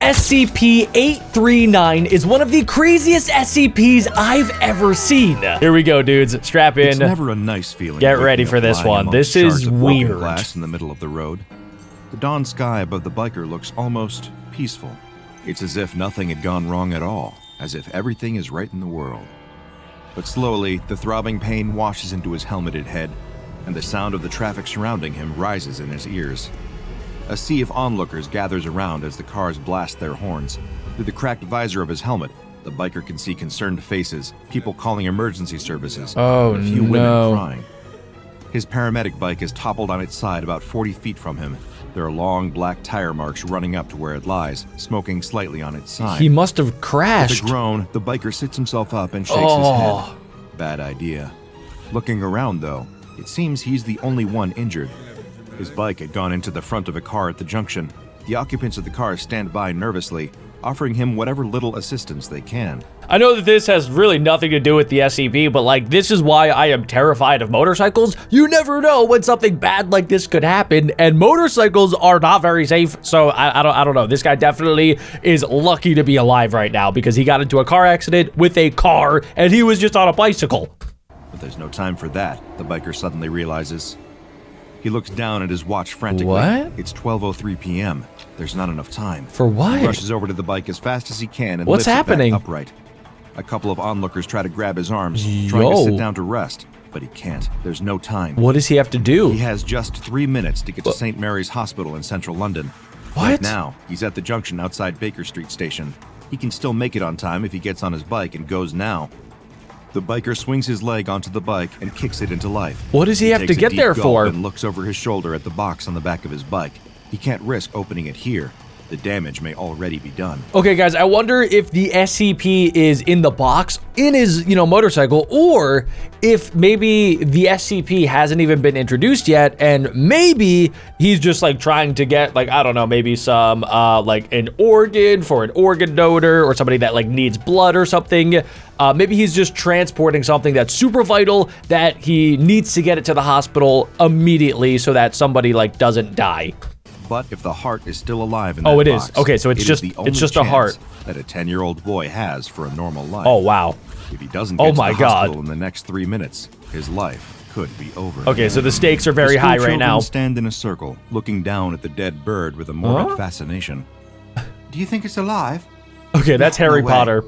SCP-839 is one of the craziest SCPs I've ever seen. Here we go, dudes. Strap in. It's never a nice feeling. Get ready for this one. This is weird. Glass in the middle of the road. The dawn sky above the biker looks almost peaceful. It's as if nothing had gone wrong at all, as if everything is right in the world. But slowly, the throbbing pain washes into his helmeted head, and the sound of the traffic surrounding him rises in his ears. A sea of onlookers gathers around as the cars blast their horns. Through the cracked visor of his helmet, the biker can see concerned faces, people calling emergency services, and a few women crying. His paramedic bike is toppled on its side about 40 feet from him. There are long black tire marks running up to where it lies, smoking slightly on its side. He must have crashed. With a groan, the biker sits himself up and shakes his head. Bad idea. Looking around, though, it seems he's the only one injured. His bike had gone into the front of a car at the junction. The occupants of the car stand by nervously, offering him whatever little assistance they can. I know that this has really nothing to do with the SCP, but like, this is why I am terrified of motorcycles. You never know when something bad like this could happen, and motorcycles are not very safe, so I don't know. This guy definitely is lucky to be alive right now because he got into a car accident with a car, and he was just on a bicycle. But there's no time for that, the biker suddenly realizes. He looks down at his watch frantically. What? It's 12:03 p.m. There's not enough time. For what? He rushes over to the bike as fast as he can and What's lifts happening? it back upright. A couple of onlookers try to grab his arms, trying to sit down to rest, but he can't. There's no time. What does he have to do? He has just 3 minutes to get to St. Mary's Hospital in central London. What? Right now, he's at the junction outside Baker Street Station. He can still make it on time if he gets on his bike and goes now. The biker swings his leg onto the bike and kicks it into life. What does he have to get there for? And looks over his shoulder at the box on the back of his bike. He can't risk opening it here. The damage may already be done. Okay, guys, I wonder if the SCP is in the box in his, motorcycle, or if maybe the SCP hasn't even been introduced yet, and maybe he's just like trying to get like, I don't know, maybe some like an organ for an organ donor or somebody that like needs blood or something. Maybe he's just transporting something that's super vital that he needs to get it to the hospital immediately so that somebody like doesn't die. But if the heart is still alive in that box, it is. Okay, so it's just a heart that a 10-year-old boy has for a normal life. Oh wow. If he doesn't get to the hospital in the next 3 minutes, his life could be over. Okay, so the stakes are very high right now. The stand in a circle, looking down at the dead bird with a morbid fascination. Do you think it's alive? Okay, that's Harry Potter.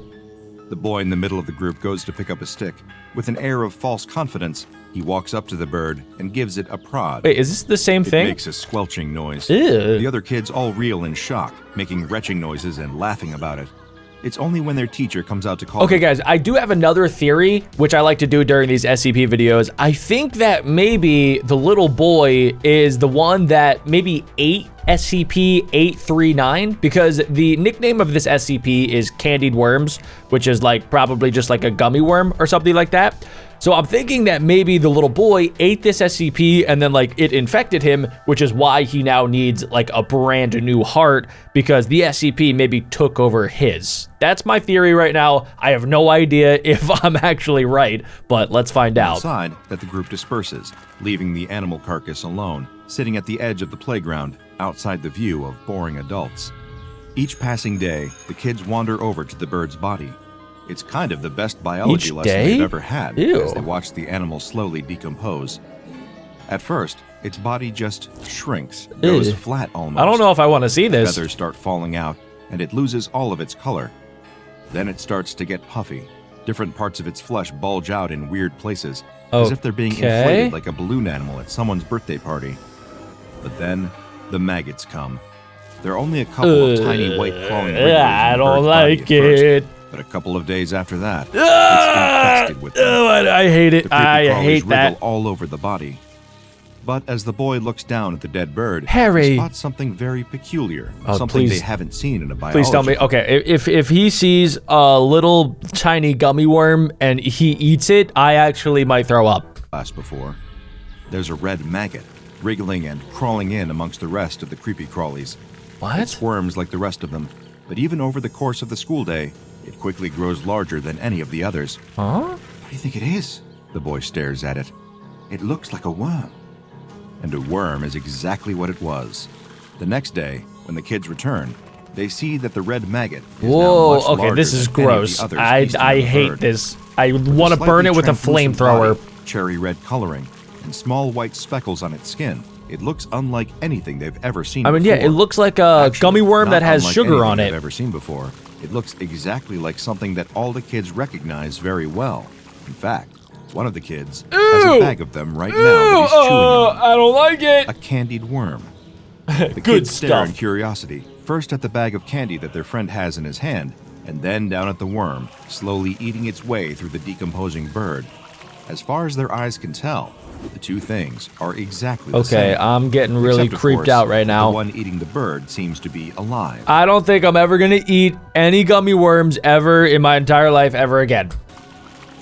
The boy in the middle of the group goes to pick up a stick. With an air of false confidence, he walks up to the bird and gives it a prod. Wait, is this the same thing? It makes a squelching noise. Ew. The other kids all reel in shock, making retching noises and laughing about it. It's only when their teacher comes out to call Okay, guys, I do have another theory, which I like to do during these SCP videos. I think that maybe the little boy is the one that maybe ate SCP-839, because the nickname of this SCP is Candied Worms, which is like probably just like a gummy worm or something like that. So I'm thinking that maybe the little boy ate this SCP and then like it infected him, which is why he now needs like a brand new heart, because the SCP maybe took over his. That's my theory right now. I have no idea if I'm actually right, but let's find out. Outside, that the group disperses, leaving the animal carcass alone, sitting at the edge of the playground, outside the view of boring adults. Each passing day, the kids wander over to the bird's body. It's kind of the best biology lesson they've ever had, as they watch the animal slowly decompose. At first, its body just shrinks, goes flat almost. I don't know if I want to see this. Feathers start falling out, and it loses all of its color. Then it starts to get puffy. Different parts of its flesh bulge out in weird places, as if they're being inflated like a balloon animal at someone's birthday party. But then, the maggots come. There are only a couple of tiny white crawling wriggles I don't like it. But a couple of days after that, it's infested with them. I hate it. I hate that. Wriggle all over the body. But as the boy looks down at the dead bird, Harry he spots something very peculiar, something please. they haven't seen in a biology. Please tell me. Okay, if he sees a little tiny gummy worm and he eats it, I actually might throw up. Before, there's a red maggot wriggling and crawling in amongst the rest of the creepy crawlies. What? It squirms like the rest of them, but even over the course of the school day, it quickly grows larger than any of the others. Huh? What do you think it is? The boy stares at it. It looks like a worm. And a worm is exactly what it was. The next day, when the kids return, They see that the red maggot is now Whoa, much okay, larger this is than any of gross. the others feasting on I the hate bird. this. I With a want to burn slightly it with a translucent flamethrower. body, cherry red coloring, and small white speckles on its skin, it looks unlike anything they've ever seen before. Yeah, it looks like a Actually, gummy worm not that has unlike sugar on anything it. they've ever seen before. It looks exactly like something that all the kids recognize very well. In fact, one of the kids has a bag of them right now that he's chewing on. I don't like it. A candied worm. The Good kids stare in stuff. curiosity, first at the bag of candy that their friend has in his hand, and then down at the worm, slowly eating its way through the decomposing bird. As far as their eyes can tell, the two things are exactly the same. Okay, I'm getting really Except, of creeped course, out right the now. one eating the bird seems to be alive. I don't think I'm ever gonna eat any gummy worms ever in my entire life ever again.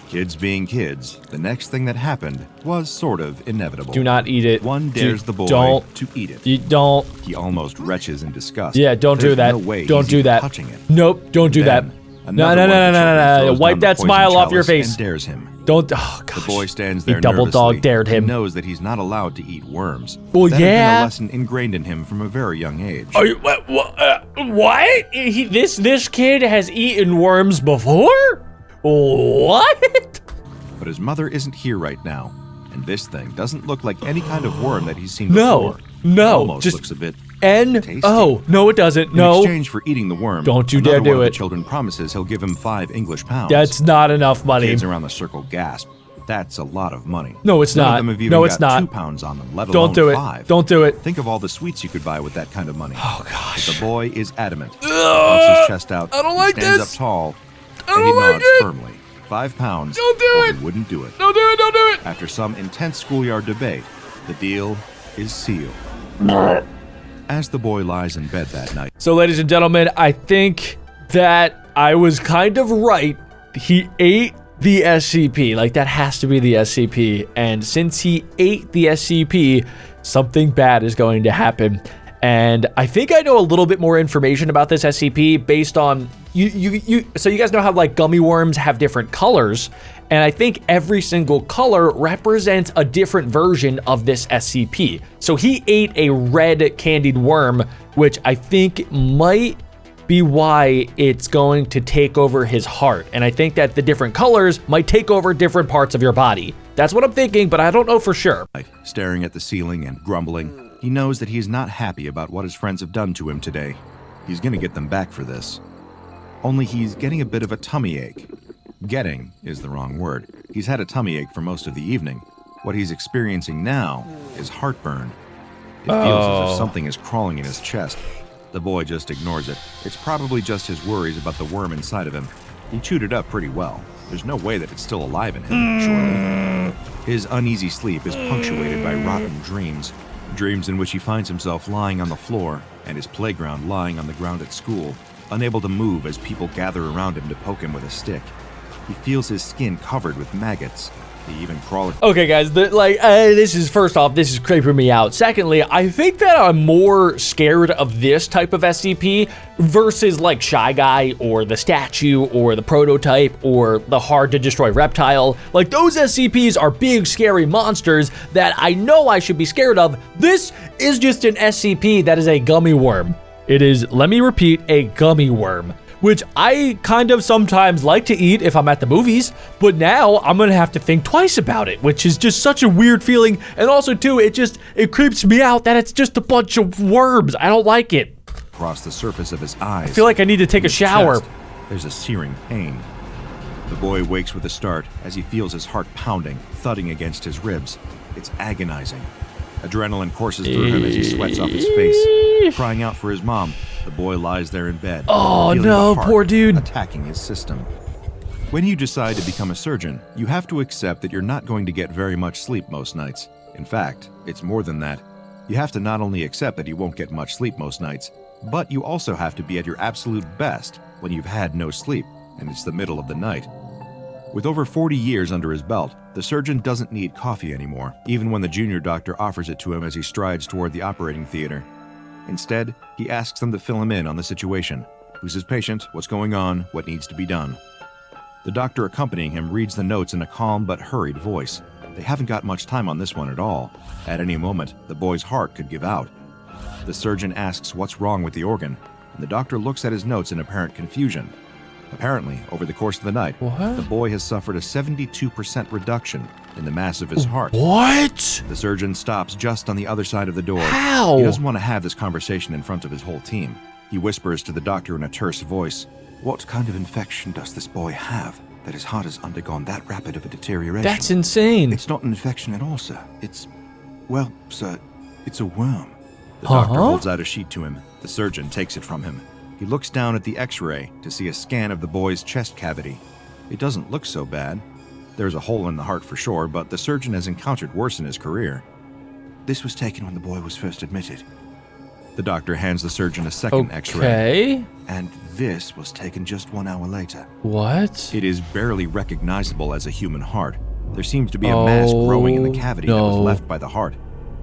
Kids being kids, the next thing that happened was sort of inevitable. Do not eat it. One dares the boy to eat it. You don't. He almost retches in disgust. Yeah, don't do There's that. No way Don't he's do even that. touching it. Nope, don't do that. Then No, another no, one no, of the no, no, children no. throws Wipe down the that poison smile off your chalice face. and dares him. Don't. Oh gosh. The boy stands there He double dog nervously. dared him. He knows that he's not allowed to eat worms. Well, that had yeah. been a lesson ingrained in him from a very young age. Are you what? This kid has eaten worms before? What? But his mother isn't here right now, and this thing doesn't look like any kind of worm that he's seen No, before. no, Almost just looks a bit N. Oh no, it doesn't. In No, exchange for eating the worm, Don't you another dare do one of it. the children promises he'll give him 5 English pounds. that's not enough money. Kids around the circle gasp. That's a lot of money. No, it's None not. Of them have even No, it's got not. 2 pounds on them, let alone Don't do it. 5. Don't do it. Think of all the sweets you could buy with that kind of money. Oh gosh. But the boy is adamant. He puffs his chest out. I don't he like stands this. up tall. I and he don't like nods it. firmly. 5 pounds. Don't do or it. He wouldn't do it. Don't do it. Don't do it. After some intense schoolyard debate, the deal is sealed. As the boy lies in bed that night, So, ladies and gentlemen, I think that I was kind of right. He ate the SCP. Like, that has to be the SCP. And since he ate the SCP, something bad is going to happen. And I think I know a little bit more information about this SCP based on so you guys know how like gummy worms have different colors, and I think every single color represents a different version of this SCP. So he ate a red candied worm, which I think might be why it's going to take over his heart. And I think that the different colors might take over different parts of your body. That's what I'm thinking, but I don't know for sure. staring at the ceiling and grumbling, he knows that he is not happy about what his friends have done to him today. He's gonna get them back for this. Only he's getting a bit of a tummy ache. Getting is the wrong word. He's had a tummy ache for most of the evening. What he's experiencing now is heartburn. It feels as if something is crawling in his chest. The boy just ignores it. It's probably just his worries about the worm inside of him. He chewed it up pretty well. There's no way that it's still alive in him, surely. His uneasy sleep is punctuated by rotten dreams. Dreams in which he finds himself lying on the floor and his playground lying on the ground at school, unable to move as people gather around him to poke him with a stick. He feels his skin covered with maggots. They even crawl. Okay, guys, this is, first off, this is creeping me out. Secondly, I think that I'm more scared of this type of SCP versus like Shy Guy or the statue or the prototype or the hard to destroy reptile. Like, those SCPs are big, scary monsters that I know I should be scared of. This is just an SCP that is a gummy worm. It is, let me repeat, a gummy worm, which I kind of sometimes like to eat if I'm at the movies, but now I'm gonna have to think twice about it, which is just such a weird feeling. And also too, it creeps me out that it's just a bunch of worms. I don't like it. Across the surface of his eyes. I feel like I need to take a shower. Chest, there's a searing pain. The boy wakes with a start as he feels his heart pounding, thudding against his ribs. It's agonizing. Adrenaline courses through him as he sweats off his face. Crying out for his mom, the boy lies there in bed. Oh feeling no, the heart poor dude. attacking his system. When you decide to become a surgeon, you have to accept that you're not going to get very much sleep most nights. In fact, it's more than that. You have to not only accept that you won't get much sleep most nights, but you also have to be at your absolute best when you've had no sleep and it's the middle of the night. With over 40 years under his belt, the surgeon doesn't need coffee anymore, even when the junior doctor offers it to him as he strides toward the operating theater. Instead, he asks them to fill him in on the situation. Who's his patient? What's going on? What needs to be done? The doctor accompanying him reads the notes in a calm but hurried voice. They haven't got much time on this one at all. At any moment, the boy's heart could give out. The surgeon asks what's wrong with the organ, The doctor looks at his notes in apparent confusion. Apparently, over the course of the night, the boy has suffered a 72% reduction in the mass of his heart. What? The surgeon stops just on the other side of the door. How? He doesn't want to have this conversation in front of his whole team. He whispers to the doctor in a terse voice, "What kind of infection does this boy have that his heart has undergone that rapid of a deterioration?" That's insane. "It's not an infection at all, sir. Well, sir, it's a worm." The doctor holds out a sheet to him. The surgeon takes it from him. He looks down at the x-ray to see a scan of the boy's chest cavity. It doesn't look so bad. There's a hole in the heart for sure, but the surgeon has encountered worse in his career. "This was taken when the boy was first admitted." The doctor hands the surgeon a second x-ray. "And this was taken just 1 hour later." What? It is barely recognizable as a human heart. There seems to be a mass growing in the cavity that was left by the heart.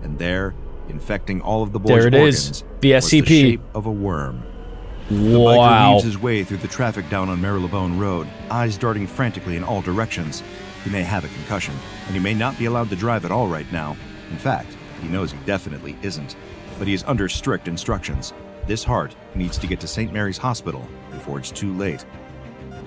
And there, infecting all of the boy's organs, the was the SCP. shape of a worm. The biker weaves his way through the traffic down on Marylebone Road, eyes darting frantically in all directions. He may have a concussion, and he may not be allowed to drive at all right now. In fact, he knows he definitely isn't. But he is under strict instructions. This heart needs to get to St. Mary's Hospital before it's too late.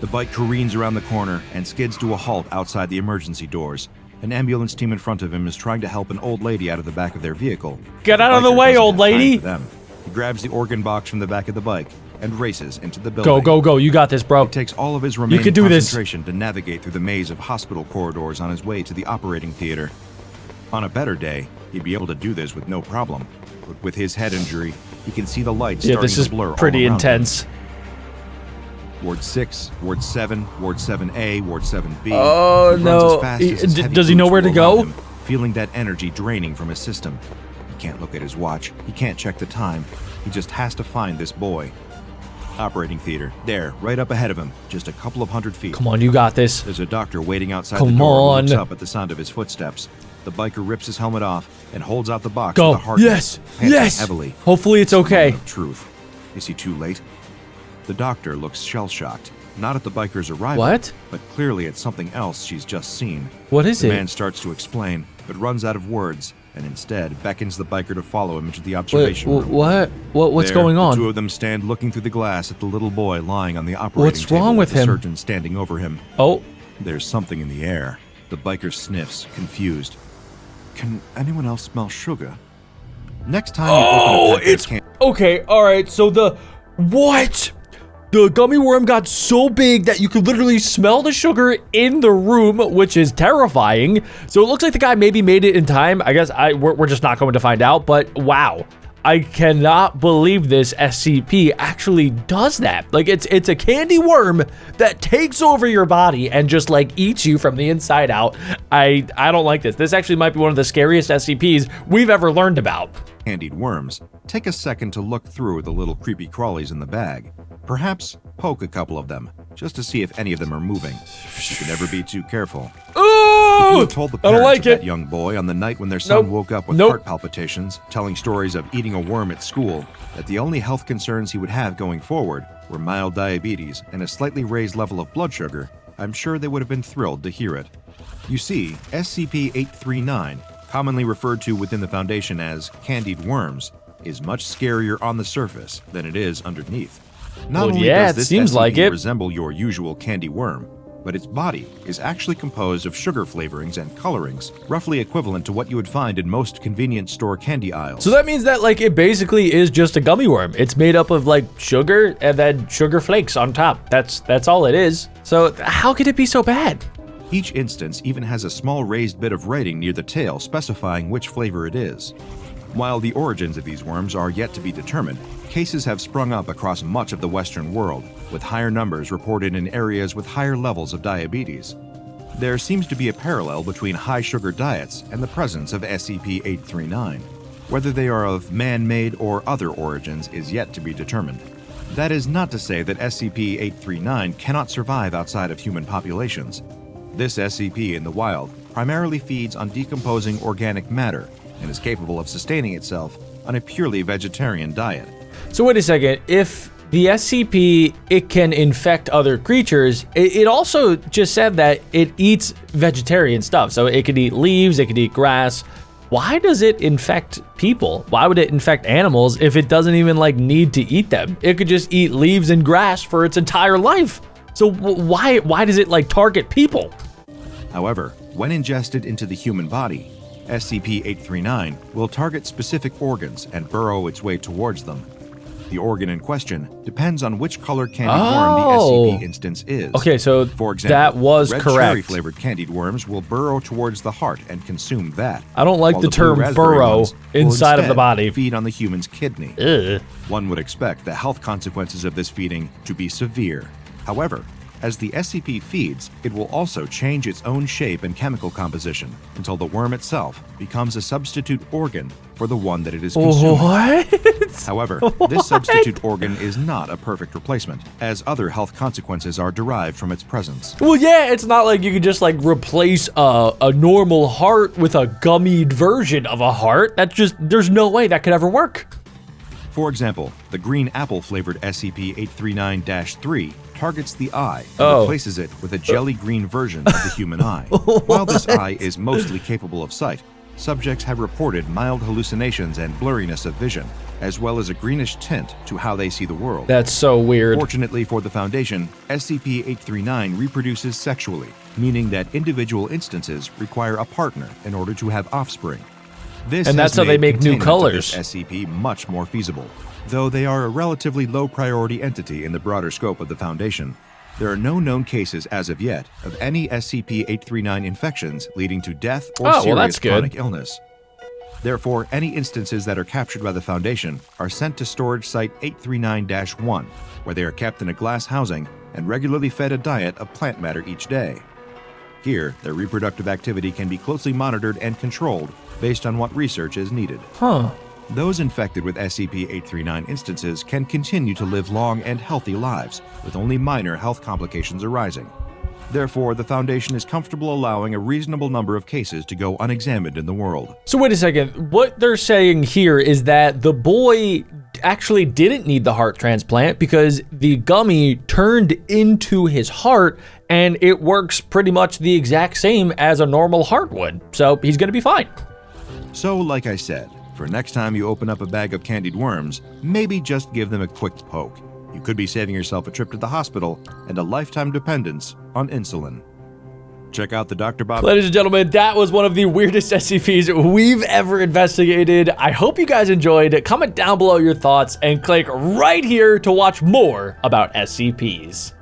The bike careens around the corner and skids to a halt outside the emergency doors. An ambulance team in front of him is trying to help an old lady out of the back of their vehicle. Get out of the way, old lady! He grabs the organ box from the back of the bike and races into the building. Go, go, go. You got this, bro. It takes all of his remaining concentration to navigate through the maze of hospital corridors on his way to the operating theater. On a better day, he'd be able to do this with no problem. But with his head injury, he can see the lights starting to blur all around him. Pretty intense. Ward 6, Ward 7, Ward 7A, Ward 7B. Oh, no. Does he know where to go? Feeling that energy draining from his system. He can't look at his watch. He can't check the time. He just has to find this boy. Operating theater. There, right up ahead of him. Just a couple of 100 feet. Come on, you got this. There's a doctor waiting outside the door who looks up at the sound of his footsteps. The biker rips his helmet off and holds out the box with a heart. Yes! Yes! Heavily. Hopefully it's okay. Truth. Is he too late? The doctor looks shell-shocked. Not at the biker's arrival. What? But clearly at something else she's just seen. What is it? The man starts to explain, but runs out of words, and instead beckons the biker to follow him into the observation room. What's going on? The two of them stand looking through the glass at the little boy lying on the operating table. What's wrong with him? The surgeon standing over him. Oh. There's something in the air. The biker sniffs, confused. Can anyone else smell sugar? Next time you open a pack okay, alright, so what? The gummy worm got so big that you could literally smell the sugar in the room, which is terrifying. So it looks like the guy maybe made it in time. I guess we're just not going to find out, but wow. I cannot believe this SCP actually does that. Like, it's a candy worm that takes over your body and just like eats you from the inside out. I don't like this. This actually might be one of the scariest SCPs we've ever learned about. Candied worms. Take a second to look through the little creepy crawlies in the bag. Perhaps poke a couple of them, just to see if any of them are moving. You can never be too careful. If you had told the parents of that young boy on the night when their son woke up with heart palpitations, telling stories of eating a worm at school, that the only health concerns he would have going forward were mild diabetes and a slightly raised level of blood sugar, I'm sure they would have been thrilled to hear it. You see, SCP-839, commonly referred to within the Foundation as candied worms, is much scarier on the surface than it is underneath. Not only does this SCP resemble your usual candy worm, but its body is actually composed of sugar flavorings and colorings, roughly equivalent to what you would find in most convenience store candy aisles. So that means that, like, it basically is just a gummy worm. It's made up of, like, sugar and then sugar flakes on top. That's all it is. So how could it be so bad? Each instance even has a small raised bit of writing near the tail specifying which flavor it is. While the origins of these worms are yet to be determined, cases have sprung up across much of the Western world, with higher numbers reported in areas with higher levels of diabetes. There seems to be a parallel between high sugar diets and the presence of SCP-839. Whether they are of man-made or other origins is yet to be determined. That is not to say that SCP-839 cannot survive outside of human populations. This SCP in the wild primarily feeds on decomposing organic matter and is capable of sustaining itself on a purely vegetarian diet. So wait a second, if the SCP, it can infect other creatures, it also just said that it eats vegetarian stuff. So it could eat leaves, it could eat grass. why does it infect people? Why would it infect animals if it doesn't even like need to eat them? It could just eat leaves and grass for its entire life. So why does it like target people? However, when ingested into the human body, SCP-839 will target specific organs and burrow its way towards them. The organ in question depends on which color candied worm the SCP instance is. Okay, so for example, that was red correct. cherry-flavored candied worms will burrow towards the heart and consume that. I don't like while the blue term raspberry burrow ones will inside of the instead body. feed on the human's kidney. Ugh. One would expect the health consequences of this feeding to be severe. However, as the SCP feeds, it will also change its own shape and chemical composition until the worm itself becomes a substitute organ for the one that it is consuming. What? However, this substitute organ is not a perfect replacement, as other health consequences are derived from its presence. Well, yeah, it's not like you could just like replace a normal heart with a gummied version of a heart. That's just, there's no way that could ever work. For example, the green apple-flavored SCP-839-3 targets the eye and replaces it with a jelly green version of the human eye. While this eye is mostly capable of sight, subjects have reported mild hallucinations and blurriness of vision, as well as a greenish tint to how they see the world. That's so weird. Fortunately for the Foundation, SCP-839 reproduces sexually, meaning that individual instances require a partner in order to have offspring. This And that's has how they made make new containment of colors. this SCP much more feasible. Though they are a relatively low-priority entity in the broader scope of the Foundation, there are no known cases as of yet of any SCP-839 infections leading to death or serious chronic illness. Therefore, any instances that are captured by the Foundation are sent to storage site 839-1, where they are kept in a glass housing and regularly fed a diet of plant matter each day. Here, their reproductive activity can be closely monitored and controlled based on what research is needed. Those infected with SCP-839 instances can continue to live long and healthy lives, with only minor health complications arising. Therefore, the Foundation is comfortable allowing a reasonable number of cases to go unexamined in the world. So wait a second, what they're saying here is that the boy actually didn't need the heart transplant because the gummy turned into his heart and it works pretty much the exact same as a normal heart would. So he's gonna be fine. So, like I said, for next time you open up a bag of candied worms, maybe just give them a quick poke. You could be saving yourself a trip to the hospital and a lifetime dependence on insulin. Check out the Dr. Bob. Ladies and gentlemen, that was one of the weirdest SCPs we've ever investigated. I hope you guys enjoyed. Comment down below your thoughts and click right here to watch more about SCPs.